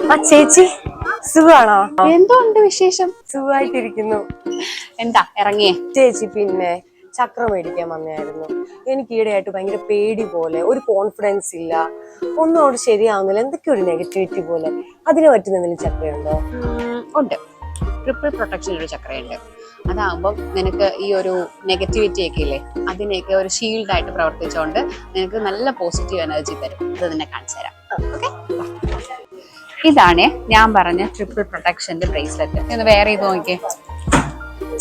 ആ ചേച്ചി സുഖാണോ? എന്തുണ്ട് വിശേഷം? സുഖമായിട്ടിരിക്കുന്നു. എന്താ ഇറങ്ങിയേ? ചേച്ചി പിന്നെ ചക്ര മേടിക്കാൻ വന്നായിരുന്നു. എനിക്ക് ഈടെയായിട്ട് ഭയങ്കര പേടി പോലെ, ഒരു കോൺഫിഡൻസ് ഇല്ല, ഒന്നും അവിടെ ശരിയാവുന്നില്ല, എന്തൊക്കെയോ ഒരു നെഗറ്റിവിറ്റി പോലെ. അതിന് പറ്റുന്ന എന്തെങ്കിലും ചക്രയുണ്ടോ? ഉണ്ട്. ട്രിപ്പിൾ പ്രൊട്ടക്ഷൻ ഒരു ചക്രയുണ്ട്. അതാകുമ്പോൾ നിനക്ക് ഈ ഒരു നെഗറ്റിവിറ്റി ഒക്കെ ഇല്ലേ, അതിനെയൊക്കെ ഒരു ഷീൽഡായിട്ട് പ്രവർത്തിച്ചുകൊണ്ട് നിനക്ക് നല്ല പോസിറ്റീവ് എനർജി തരും. അത് നിന്നെ കാണിച്ചു തരാം. ഓക്കെ, ഇതാണ് ഞാൻ പറഞ്ഞ ട്രിപ്പിൾ പ്രൊട്ടക്ഷന്റെ ബ്രേസ്ലെറ്റ്. ഒന്ന് വേറെ ഇത് നോക്കിയേ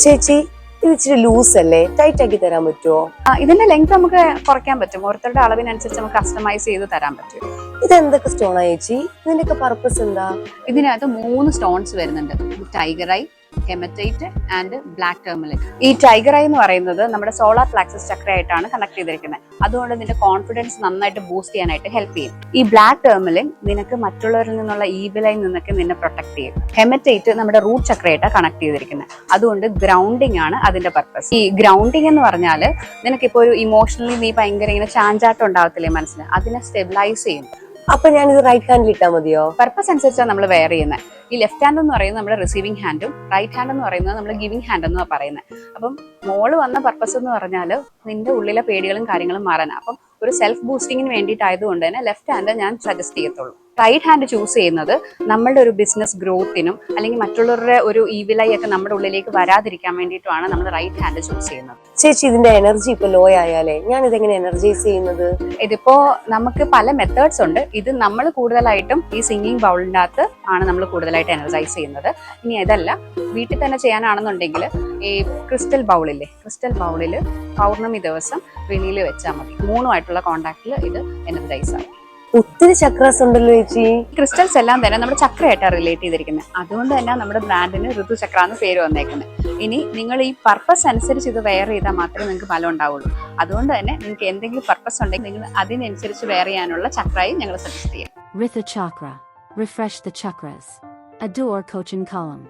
ചേച്ചി. ഇത് ഇച്ചിരി ലൂസ് അല്ലേ, ടൈറ്റ് ആക്കി തരാൻ പറ്റുമോ? ഇതിന്റെ ലെങ്ത് നമുക്ക് കുറയ്ക്കാൻ പറ്റും. ഓരോരുത്തരുടെ അളവിനനുസരിച്ച് നമുക്ക് കസ്റ്റമൈസ് ചെയ്ത് തരാൻ പറ്റും. ഇത് എന്തൊക്കെ സ്റ്റോണാ ചേച്ചി? ഇതിന്റെയൊക്കെ പർപ്പസ് എന്താ? ഇതിനകത്ത് 3 സ്റ്റോൺസ് വരുന്നുണ്ട്. Tiger eye, hematite and black tourmaline. ഈ ടൈഗർ ഐ എന്ന് പറയുന്നത് നമ്മുടെ സോളാർ പ്ലാക്സസ് ചക്രയായിട്ടാണ് കണക്ട് ചെയ്തിരിക്കുന്നത്. അതുകൊണ്ട് നിന്റെ കോൺഫിഡൻസ് നന്നായിട്ട് ബൂസ്റ്റ് ചെയ്യാനായിട്ട് ഹെൽപ്പ് ചെയ്യും. ഈ ബ്ലാക്ക് ടെർമലിൻ നിനക്ക് മറ്റുള്ളവരിൽ നിന്നുള്ള ഈവിലൈ നിന്നൊക്കെ നിന്നെ പ്രൊട്ടക്ട് ചെയ്യും. ഹെമറ്റൈറ്റ് നമ്മുടെ റൂട്ട് ചക്രയായിട്ടാണ് കണക്ട് ചെയ്തിരിക്കുന്നത്. അതുകൊണ്ട് ഗ്രൗണ്ടിങ് ആണ് അതിന്റെ പർപ്പസ്. ഈ ഗ്രൗണ്ടിങ് എന്ന് പറഞ്ഞാൽ നിനക്കിപ്പോ ഒരു ഇമോഷണലി നീ ഭയങ്കര ഇങ്ങനെ ചാഞ്ചാട്ടം ഉണ്ടാവത്തില്ലേ മനസ്സിൽ, അതിനെ സ്റ്റെബിലൈസ് ചെയ്യും. അപ്പൊ ഞാൻ ഇത് റൈറ്റ് ഹാൻഡിൽ ഇട്ടാൽ മതിയോ? പർപ്പസ് അനുസരിച്ചാണ് നമ്മൾ വെയർ ചെയ്യുന്നത്. ഈ ലെഫ്റ്റ് ഹാൻഡ് എന്ന് പറയുന്നത് നമ്മുടെ റിസീവിംഗ് ഹാൻഡും റൈറ്റ് ഹാൻഡ് എന്ന് പറയുന്നത് നമ്മൾ ഗിവിംഗ് ഹാൻഡ് എന്നാണ് പറയുന്നത്. അപ്പം മോള് വന്ന പർപ്പസ് എന്ന് പറഞ്ഞാൽ നിന്റെ ഉള്ളിലെ പേടികളും കാര്യങ്ങളും മാറാനാണ്. അപ്പം ഒരു സെൽഫ് ബൂസ്റ്റിങ്ങിന് വേണ്ടിയിട്ടായതുകൊണ്ട് തന്നെ ലെഫ്റ്റ് ഹാൻഡ് ഞാൻ സജസ്റ്റ് ചെയ്യത്തുള്ളൂ. റൈറ്റ് ഹാൻഡ് ചൂസ് ചെയ്യുന്നത് നമ്മളുടെ ഒരു ബിസിനസ് ഗ്രോത്തിനും അല്ലെങ്കിൽ മറ്റുള്ളവരുടെ ഒരു ഈവിലൈ ഒക്കെ നമ്മുടെ ഉള്ളിലേക്ക് വരാതിരിക്കാൻ വേണ്ടിയിട്ടുമാണ് നമ്മൾ റൈറ്റ് ഹാൻഡ് ചൂസ് ചെയ്യുന്നത്. ചേച്ചി, ഇതിന്റെ എനർജി ഇപ്പൊ ലോ ആയാലേ ഞാൻ ഇതെങ്ങനെ എനർജൈസ് ചെയ്യുന്നത്? ഇതിപ്പോ നമുക്ക് പല മെത്തേഡ്സ് ഉണ്ട്. ഇത് നമ്മൾ കൂടുതലായിട്ടും ഈ സിംഗിങ് ബൗളിൻ്റെ അകത്ത് ആണ് നമ്മൾ കൂടുതലായിട്ട് എനർജൈസ് ചെയ്യുന്നത്. ഇനി ഇതല്ല, വീട്ടിൽ തന്നെ ചെയ്യാനാണെന്നുണ്ടെങ്കിൽ ഈ ക്രിസ്റ്റൽ ബൗളില്ലേ, ക്രിസ്റ്റൽ ബൗളിൽ പൗർണമി ദിവസം വെളിയിൽ വെച്ചാൽ മതി. 3 കോണ്ടാക്റ്റിൽ ഇത് എനർജൈസ് ആവും. ഒത്തിരി ചക്രാസ് ഉണ്ടല്ലോ ചേച്ചി. ക്രിസ്റ്റൽസ് എല്ലാം തന്നെ നമ്മുടെ ചക്രയായിട്ടാണ് റിലേറ്റ് ചെയ്തിരിക്കുന്നത്. അതുകൊണ്ട് തന്നെ നമ്മുടെ ബ്രാൻഡിന് ഋതുചക്ര എന്ന് പേര് വന്നേക്കുന്നത്. ഇനി നിങ്ങൾ ഈ പർപ്പസ് അനുസരിച്ച് ഇത് വെയർ ചെയ്താൽ മാത്രമേ നിങ്ങൾക്ക് ഫലം ഉണ്ടാവുള്ളൂ. അതുകൊണ്ട് തന്നെ നിങ്ങൾക്ക് എന്തെങ്കിലും പർപ്പസ് ഉണ്ടെങ്കിൽ നിങ്ങൾ അതിനനുസരിച്ച് വെയർ ചെയ്യാനുള്ള ചക്രയും ഞങ്ങൾ സജസ്റ്റ് ചെയ്യാം. Rithu Chakra. Refresh the chakras. Adore Cochin Column.